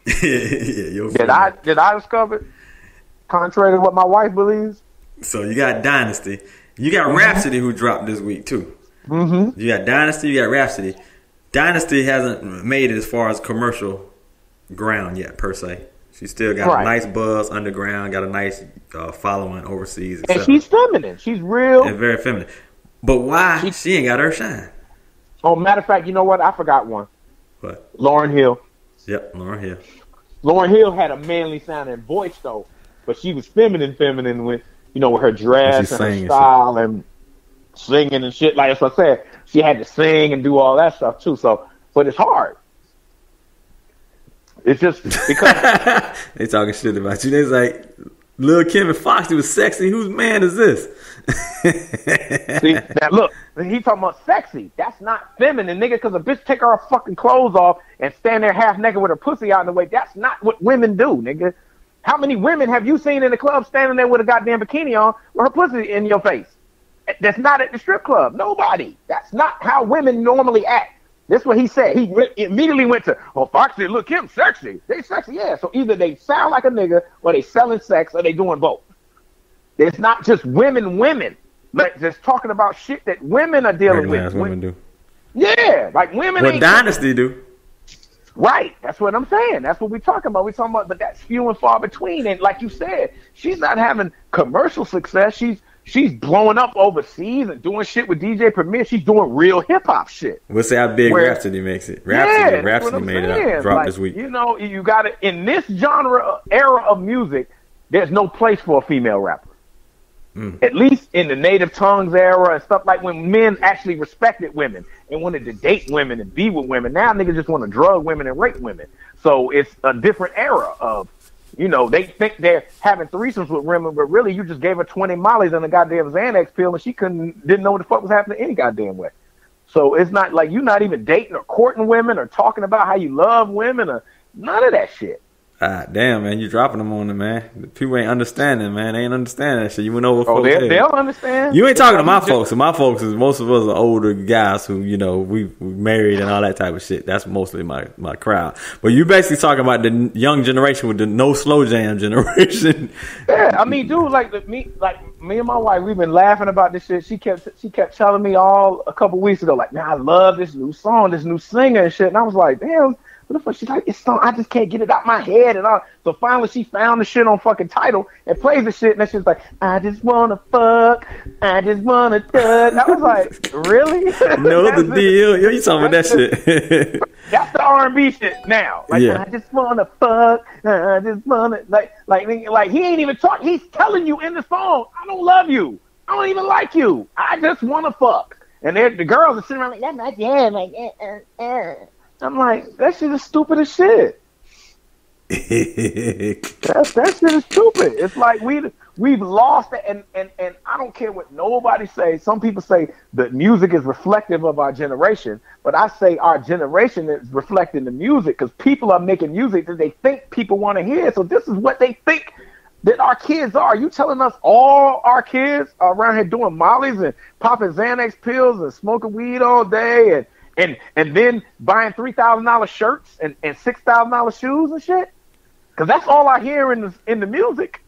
Yeah, Did I discover it? Contrary to what my wife believes. So you got Dynasty. You got Rhapsody who dropped this week too. Mm-hmm. You got Dynasty, you got Rhapsody. Dynasty hasn't made it as far as commercial ground yet, per se. She still got a nice buzz underground, got a nice following overseas. And she's feminine. She's real. And very feminine. But why she ain't got her shine? Oh, matter of fact, you know what? I forgot one. What? Lauryn Hill. Yep, Lauryn Hill. Lauryn Hill had a manly sounding voice, though. But she was feminine with, with her dress and her style and singing and shit. Like I said, she had to sing and do all that stuff, too. So, but it's hard. It's just because they talking shit about you. They's like, Lil' Kim and Foxy was sexy. Whose man is this? See, now look, he talking about sexy. That's not feminine, nigga. Because a bitch take her fucking clothes off and stand there half naked with her pussy out in the way. That's not what women do, nigga. How many women have you seen in the club standing there with a goddamn bikini on with her pussy in your face? That's not at the strip club. Nobody. That's not how women normally act. That's what he said. He immediately went to, Foxy, look, Kim, sexy. They sexy, yeah. So either they sound like a nigga or they selling sex or they doing both. It's not just women. But just talking about shit that women are dealing with. Women do. Yeah, like women. What Dynasty do. Right. That's what I'm saying. That's what we're talking about. But that's few and far between. And like you said, she's not having commercial success. She's blowing up overseas and doing shit with DJ Premier. She's doing real hip hop shit. We'll see how big Rhapsody makes it. Rhapsody made it up. Dropped this week. You got it in this era of music. There's no place for a female rapper. At least in the native tongues era and stuff, like when men actually respected women and wanted to date women and be with women. Now niggas just want to drug women and rape women. So it's a different era of, they think they're having threesomes with women, but really you just gave her 20 mollies and a goddamn Xanax pill and she didn't know what the fuck was happening any goddamn way. So it's not like you're not even dating or courting women or talking about how you love women or none of that shit. Damn, man, you dropping them on them, man. People ain't understanding, man. They ain't understanding that shit. You went over folks' head. They'll understand. You ain't talking to my folks. So my folks is most of us are older guys who, we married and all that type of shit. That's mostly my crowd. But you basically talking about the young generation with the no slow jam generation. Yeah, I mean, dude, me and my wife, we've been laughing about this shit. She kept telling me a couple weeks ago, like, man, I love this new song, this new singer and shit. And I was like, damn. What the fuck? She's like, it's song. I just can't get it out my head and all. So finally, she found the shit on fucking Tidal and plays the shit, and that shit's like, I just wanna fuck, I just wanna touch. I was like, really? Know the deal? Yo, you talking about that shit? That's the R&B shit now. Like, I just wanna fuck, I just wanna like he ain't even talking. He's telling you in the song, I don't love you, I don't even like you, I just wanna fuck. And the girls are sitting around like, that's not jam, like. I'm like, that shit is stupid as shit. that shit is stupid. It's like we've lost it, and I don't care what nobody says. Some people say that music is reflective of our generation, but I say our generation is reflecting the music because people are making music that they think people want to hear. So this is what they think that our kids are. You telling us all our kids are around here doing mollies and popping Xanax pills and smoking weed all day and then buying $3,000 shirts and $6,000 shoes and shit? Because that's all I hear in the music.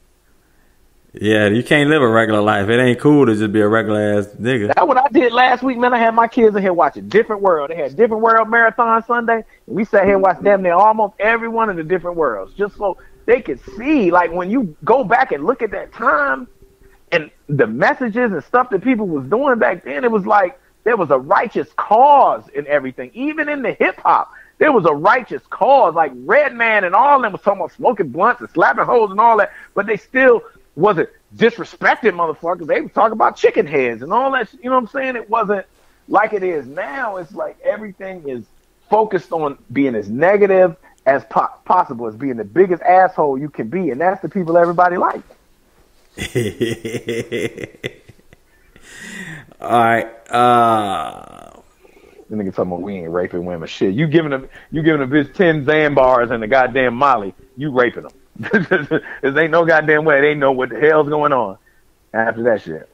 Yeah, you can't live a regular life. It ain't cool to just be a regular ass nigga. That's what I did last week, man. I had my kids in here watching Different World. They had Different World Marathon Sunday, and we sat here and watched damn near almost every one of the different worlds, just so they could see, like, when you go back and look at that time and the messages and stuff that people was doing back then, it was like, there was a righteous cause in everything. Even in the hip hop, there was a righteous cause. Like Redman and all of them was talking about smoking blunts and slapping hoes and all that, but they still wasn't disrespecting motherfuckers. They were talking about chicken heads and all that. You know what I'm saying? It wasn't like it is now. It's like everything is focused on being as negative as possible, as being the biggest asshole you can be, and that's the people everybody likes. All right. The nigga talking about we ain't raping women. Shit, you giving a bitch 10 Xan and a goddamn Molly, you raping them. There ain't no goddamn way they know what the hell's going on after that shit.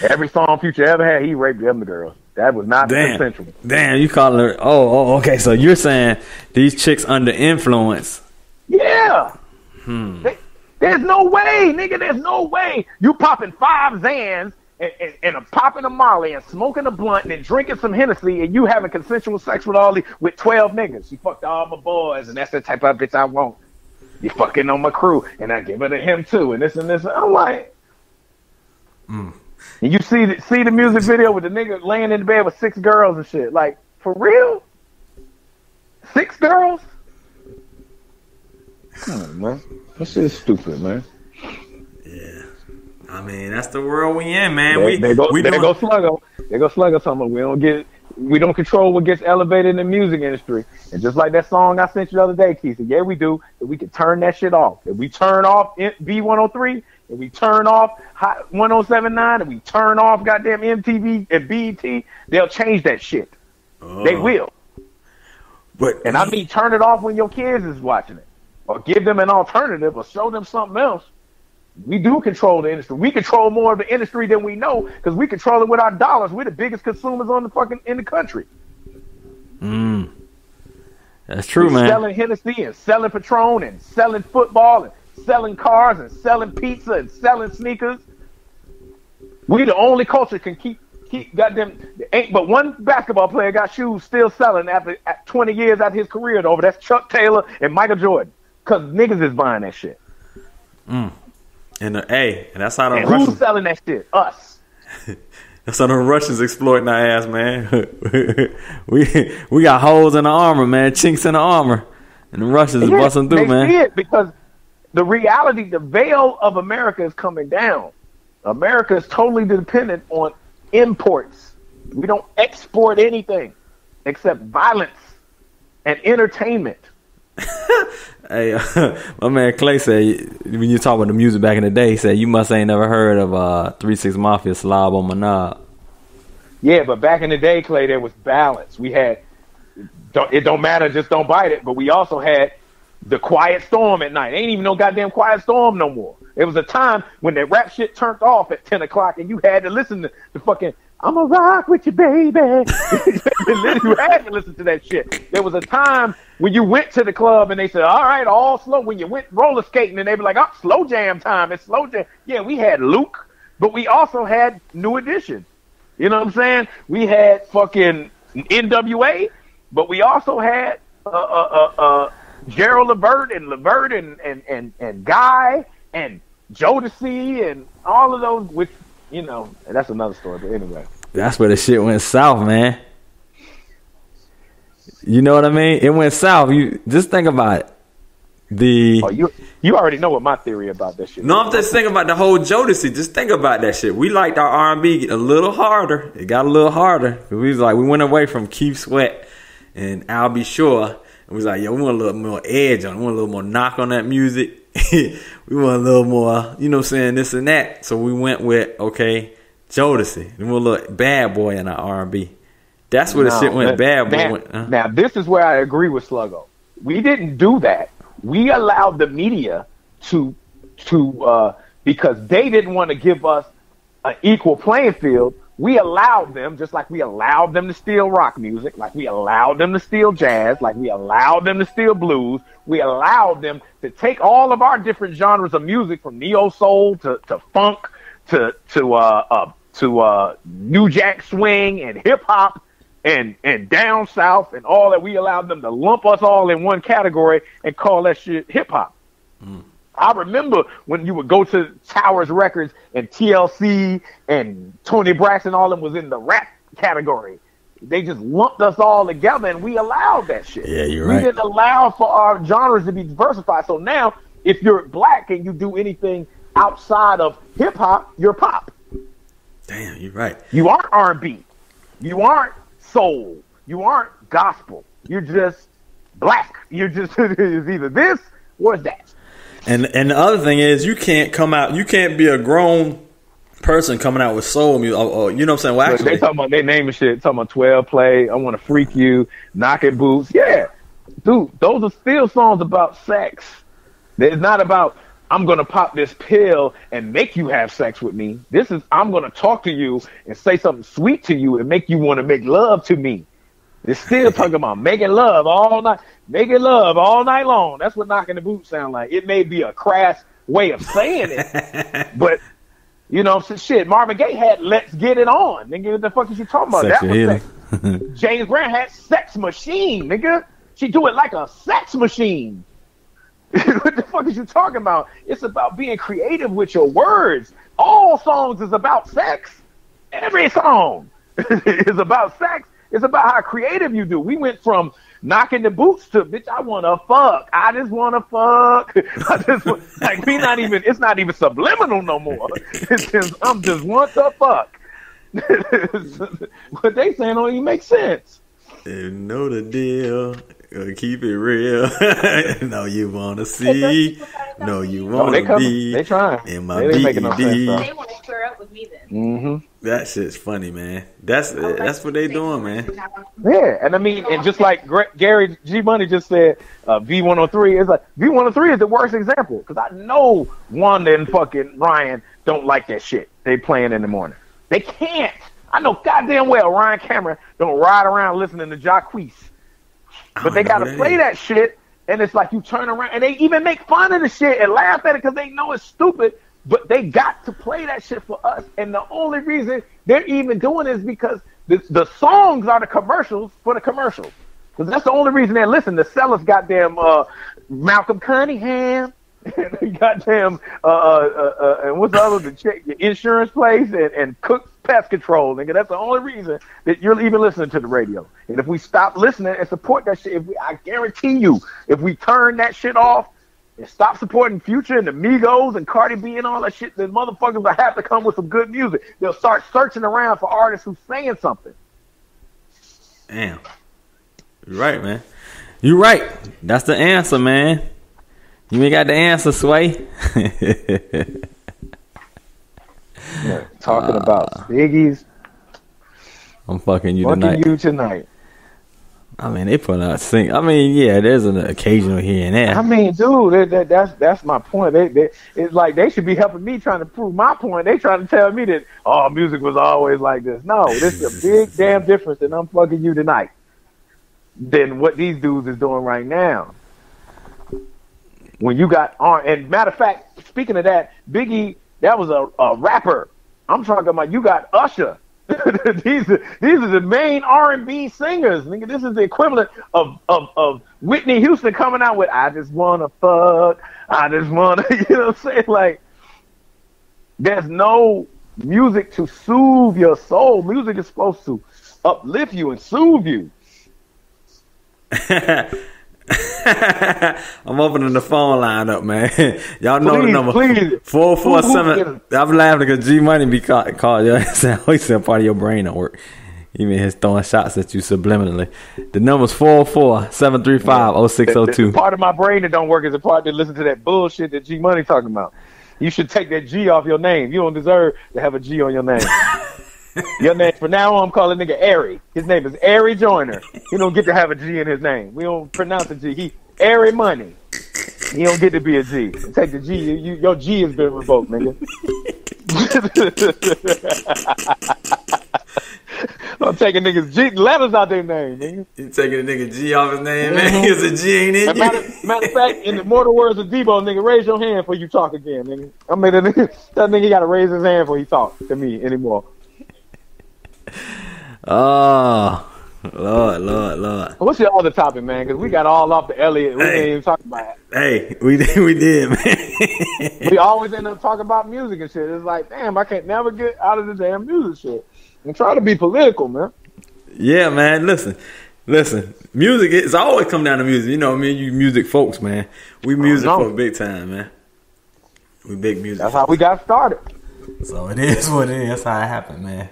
Every song Future ever had, he raped them the girls. That was not consensual. Damn, you calling her? Oh, okay. So you're saying these chicks under influence? Yeah. There's no way, nigga. There's no way you popping 5 Xans and popping a Molly and smoking a blunt and drinking some Hennessy and you having consensual sex with 12 niggas. You fucked all my boys and that's the type of bitch I want. You fucking on my crew and I give it to him too and this and this. I'm like, and you see the music video with the nigga laying in the bed with 6 girls and shit. Like, for real? 6 girls? Come on, man. That shit is stupid, man. Yeah. I mean, that's the world we in, man. There go Sluggo. There go Sluggo talking. We don't control what gets elevated in the music industry. And just like that song I sent you the other day, Kysii, yeah, we do. If we can turn that shit off. If we turn off B103, if we turn off 1079, if we turn off goddamn MTV and BET, they'll change that shit. They will. And I mean, turn it off when your kids is watching it. Or give them an alternative or show them something else. We do control the industry. We control more of the industry than we know because we control it with our dollars. We're the biggest consumers in the country. That's true, man. Selling Hennessy and selling Patron and selling football and selling cars and selling pizza and selling sneakers. We the only culture can keep goddamn. Ain't but one basketball player got shoes still selling after 20 years after his career over. That's Chuck Taylor and Michael Jordan. Cause niggas is buying that shit. And that's how the and Russians. Who's selling that shit? Us. That's how the Russians exploiting our ass, man. we got holes in the armor, man, chinks in the armor, and the Russians is busting through, man. See it because the reality, the veil of America is coming down. America is totally dependent on imports. We don't export anything except violence and entertainment. Hey, my man Clay said when you talk about the music back in the day, he said you must ain't never heard of 3 6 Mafia Slob on My Knob. Yeah, but back in the day, Clay, there was balance. We had it don't matter, just don't bite it. But we also had the Quiet Storm at night. Ain't even no goddamn Quiet Storm no more. There was a time when that rap shit turned off at 10 o'clock and you had to listen to the fucking I'm a rock with you, baby. You had to listen to that shit. There was a time when you went to the club and they said, all right, all slow. When you went roller skating and they be like, oh, slow jam time. It's slow jam. Yeah, we had Luke, but we also had New Edition. You know what I'm saying? We had fucking NWA, but we also had Gerald Levert and Guy and Jodeci and all of those, which, you know, that's another story. But anyway, that's where the shit went south, man. You know what I mean? It went south. You just think about it. You already know what my theory about that shit. No, I'm just thinking about the whole Jodeci. Just think about that shit. We liked our R&B a little harder. It got a little harder. We went away from Keith Sweat and I'll Be Sure. And we was like, yo, we want a little more edge on it. We want a little more knock on that music. We want a little more, you know what I'm saying, this and that. So we went with, okay, Jodeci. We want a little bad boy in our R&B. That's where the shit went bad boy. Now, this is where I agree with Sluggo. We didn't do that. We allowed the media to because they didn't want to give us an equal playing field. We allowed them, just like we allowed them to steal rock music, like we allowed them to steal jazz, like we allowed them to steal blues. We allowed them to take all of our different genres of music, from neo soul to funk to new jack swing and hip hop and down south and all that. We allowed them to lump us all in one category and call that shit hip hop. I remember when you would go to Towers Records and TLC and Tony Braxton, all of them was in the rap category. They just lumped us all together and we allowed that shit. Yeah, you're right. We didn't allow for our genres to be diversified. So now, if you're black and you do anything outside of hip hop, you're pop. Damn, you're right. You aren't R&B. You aren't soul. You aren't gospel. You're just black. You're just it's either this or that. And the other thing is, you can't be a grown person coming out with soul music. Or, you know what I'm saying? Well, actually, they talking about their name and shit. Talking about 12 play. I want to freak you. Knocking boots. Yeah, dude, those are still songs about sex. It's not about I'm gonna pop this pill and make you have sex with me. This is I'm gonna talk to you and say something sweet to you and make you want to make love to me. It's still talking about making love all night long. That's what knocking the boots sound like. It may be a crass way of saying it, but you know, so shit. Marvin Gaye had "Let's Get It On." Nigga, what the fuck is you talking about? Sexual That was sex. James Brown had "Sex Machine." Nigga, she do it like a sex machine. What the fuck is you talking about? It's about being creative with your words. All songs is about sex. Every song is about sex. It's about how creative you do. We went from knocking the boots to, bitch, I want to fuck. I just want to fuck. Like, it's not even subliminal no more. It's just, I'm just want to fuck. What they saying don't even make sense. You know the deal. Keep it real. No, you want to see. No, you want to be. They trying. In my they making no sense, they want to square up with me then. Mm-hmm. That shit's funny, man. That's what they doing, man. Yeah, and I mean, and just like Gary G Money just said, V103 is like V103 is the worst example because I know Wanda and fucking Ryan don't like that shit they playing in the morning. They can't. I know goddamn well Ryan Cameron don't ride around listening to Jacquees, but they gotta play that shit, and it's like you turn around and they even make fun of the shit and laugh at it because they know it's stupid. But they got to play that shit for us, and the only reason they're even doing it is because the songs are the commercials for the commercials. Because that's the only reason they listen. The sellers goddamn Malcolm Cunningham, and goddamn and what's the other? The insurance place and Cook's Pest Control, nigga. That's the only reason that you're even listening to the radio. And if we stop listening and support that shit, I guarantee you, if we turn that shit off. And stop supporting Future and the Migos and Cardi B and all that shit, then motherfuckers will have to come with some good music. They'll start searching around for artists who's saying something. Damn. You're right, man. You're right. That's the answer, man. You ain't got the answer, Sway. Yeah, talking about Biggie's. I'm fucking you fucking tonight. You tonight. I mean, they put out sing. I mean, yeah, there's an occasional here and there. I mean, dude, that's my point. It's like they should be helping me trying to prove my point. They trying to tell me that music was always like this. No, this is a big damn difference than I'm fucking you tonight than what these dudes is doing right now. When you got and matter of fact, speaking of that, Biggie, that was a rapper. I'm talking about you got Usher. these are the main R&B singers, nigga. This is the equivalent of Whitney Houston coming out with "I just wanna fuck, I just wanna," you know what I'm saying? Like, there's no music to soothe your soul. Music is supposed to uplift you and soothe you. I'm opening the phone line up, man. Y'all know the number. Please. 447. I'm laughing because G Money be called you. He said part of your brain don't work. He mean he's throwing shots at you subliminally. The number's 447350602. Part of my brain that don't work is the part that listen to that bullshit that G Money talking about. You should take that G off your name. You don't deserve to have a G on your name. Your name, from now on, I'm calling nigga Airy. His name is Airy Joyner. He don't get to have a G in his name. We don't pronounce a G. He Airy Money. He don't get to be a G. Take the G. Your G has been revoked, nigga. I'm taking niggas G letters out their name, nigga. You taking a nigga G off his name, man? It's a G ain't in you. Matter of fact, in the mortal words of Debo, nigga, raise your hand before you talk again, nigga. I mean, that nigga got to raise his hand before he talk to me anymore. Oh, Lord. What's your other topic, man? Because we got all off the Elliot. We didn't even talk about it. Hey, we did, man. We always end up talking about music and shit. It's like, damn, I can't never get out of the damn music shit. I'm trying to be political, man. Yeah, man. Listen. Music, it's always come down to music. You know, me and you music folks, man. We music folks big time, man. We big music. That's how we got started. So it is what it is. That's how it happened, man.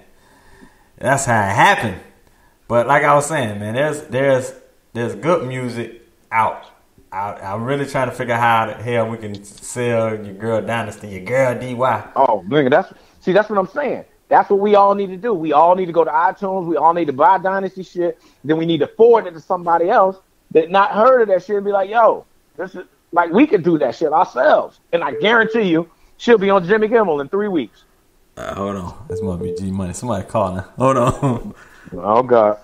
That's how it happened. But like I was saying, man, there's good music out. I'm really trying to figure out how the hell we can sell your girl Dynasty, your girl DY. Oh, nigga, that's what I'm saying. That's what we all need to do. We all need to go to iTunes. We all need to buy Dynasty shit. Then we need to forward it to somebody else that not heard of that shit and be like, yo, Like, we could do that shit ourselves. And I guarantee you, she'll be on Jimmy Kimmel in 3 weeks. Hold on. This must be G Money. Somebody calling. Hold on. Oh, God.